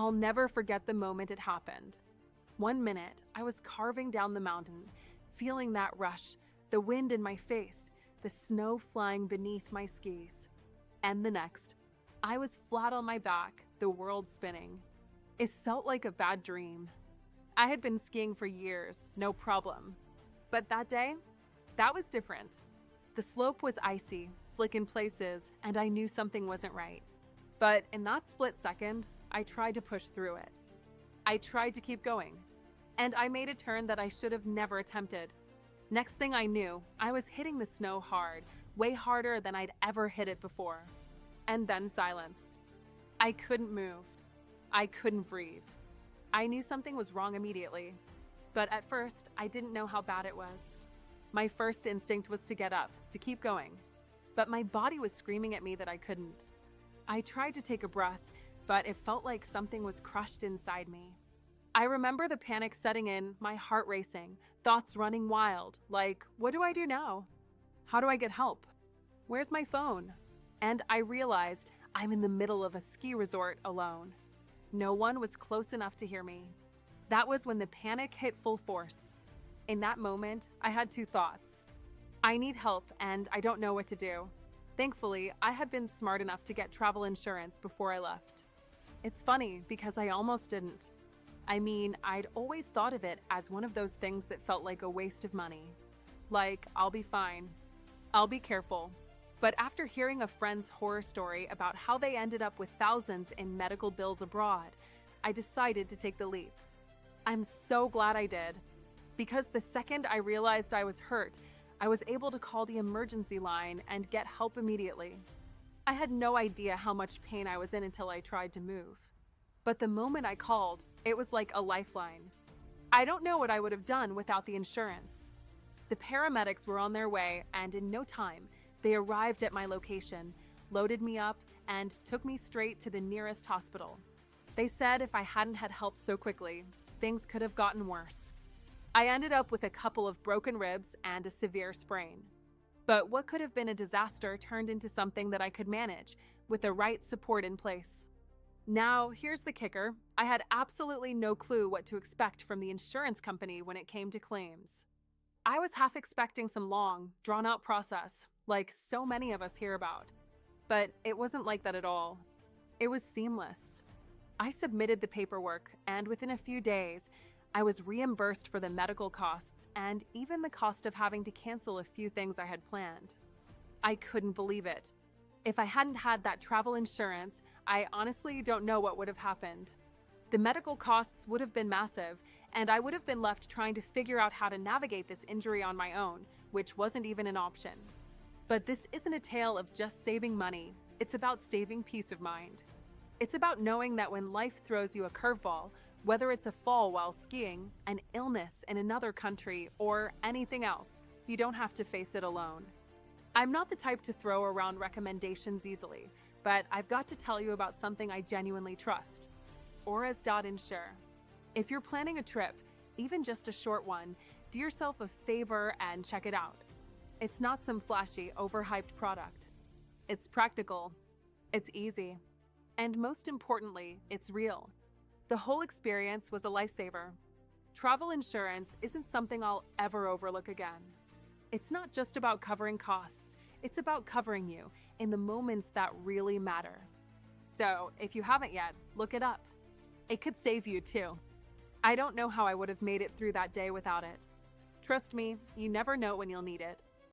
I'll never forget the moment it happened. One minute, I was carving down the mountain, feeling that rush, the wind in my face, the snow flying beneath my skis. And the next, I was flat on my back, the world spinning. It felt like a bad dream. I had been skiing for years, no problem. But that day, that was different. The slope was icy, slick in places, and I knew something wasn't right. But in that split second, I tried to push through it. I tried to keep going. And I made a turn that I should have never attempted. Next thing I knew, I was hitting the snow hard, way harder than I'd ever hit it before. And then silence. I couldn't move. I couldn't breathe. I knew something was wrong immediately. But at first, I didn't know how bad it was. My first instinct was to get up, to keep going. But my body was screaming at me that I couldn't. I tried to take a breath, but it felt like something was crushed inside me. I remember the panic setting in, my heart racing, thoughts running wild, like, what do I do now? How do I get help? Where's my phone? And I realized I'm in the middle of a ski resort alone. No one was close enough to hear me. That was when the panic hit full force. In that moment, I had two thoughts. I need help and I don't know what to do. Thankfully, I had been smart enough to get travel insurance before I left. It's funny because I almost didn't. I mean, I'd always thought of it as one of those things that felt like a waste of money. Like, I'll be fine. I'll be careful. But after hearing a friend's horror story about how they ended up with thousands in medical bills abroad, I decided to take the leap. I'm so glad I did. Because the second I realized I was hurt, I was able to call the emergency line and get help immediately. I had no idea how much pain I was in until I tried to move. But the moment I called, it was like a lifeline. I don't know what I would have done without the insurance. The paramedics were on their way, and in no time, they arrived at my location, loaded me up, and took me straight to the nearest hospital. They said if I hadn't had help so quickly, things could have gotten worse. I ended up with a couple of broken ribs and a severe sprain. But what could have been a disaster turned into something that I could manage with the right support in place. Now, here's the kicker. I had absolutely no clue what to expect from the insurance company when it came to claims. I was half expecting some long, drawn-out process, like so many of us hear about. But it wasn't like that at all. It was seamless. I submitted the paperwork, and within a few days, I was reimbursed for the medical costs and even the cost of having to cancel a few things I had planned. I couldn't believe it. If I hadn't had that travel insurance, I honestly don't know what would have happened. The medical costs would have been massive, and I would have been left trying to figure out how to navigate this injury on my own, which wasn't even an option. But this isn't a tale of just saving money. It's about saving peace of mind. It's about knowing that when life throws you a curveball, whether it's a fall while skiing, an illness in another country, or anything else, you don't have to face it alone. I'm not the type to throw around recommendations easily, but I've got to tell you about something I genuinely trust. Auras.insure. If you're planning a trip, even just a short one, do yourself a favor and check it out. It's not some flashy, overhyped product. It's practical. It's easy. And most importantly, it's real. The whole experience was a lifesaver. Travel insurance isn't something I'll ever overlook again. It's not just about covering costs, it's about covering you in the moments that really matter. So, if you haven't yet, look it up. It could save you too. I don't know how I would have made it through that day without it. Trust me, you never know when you'll need it.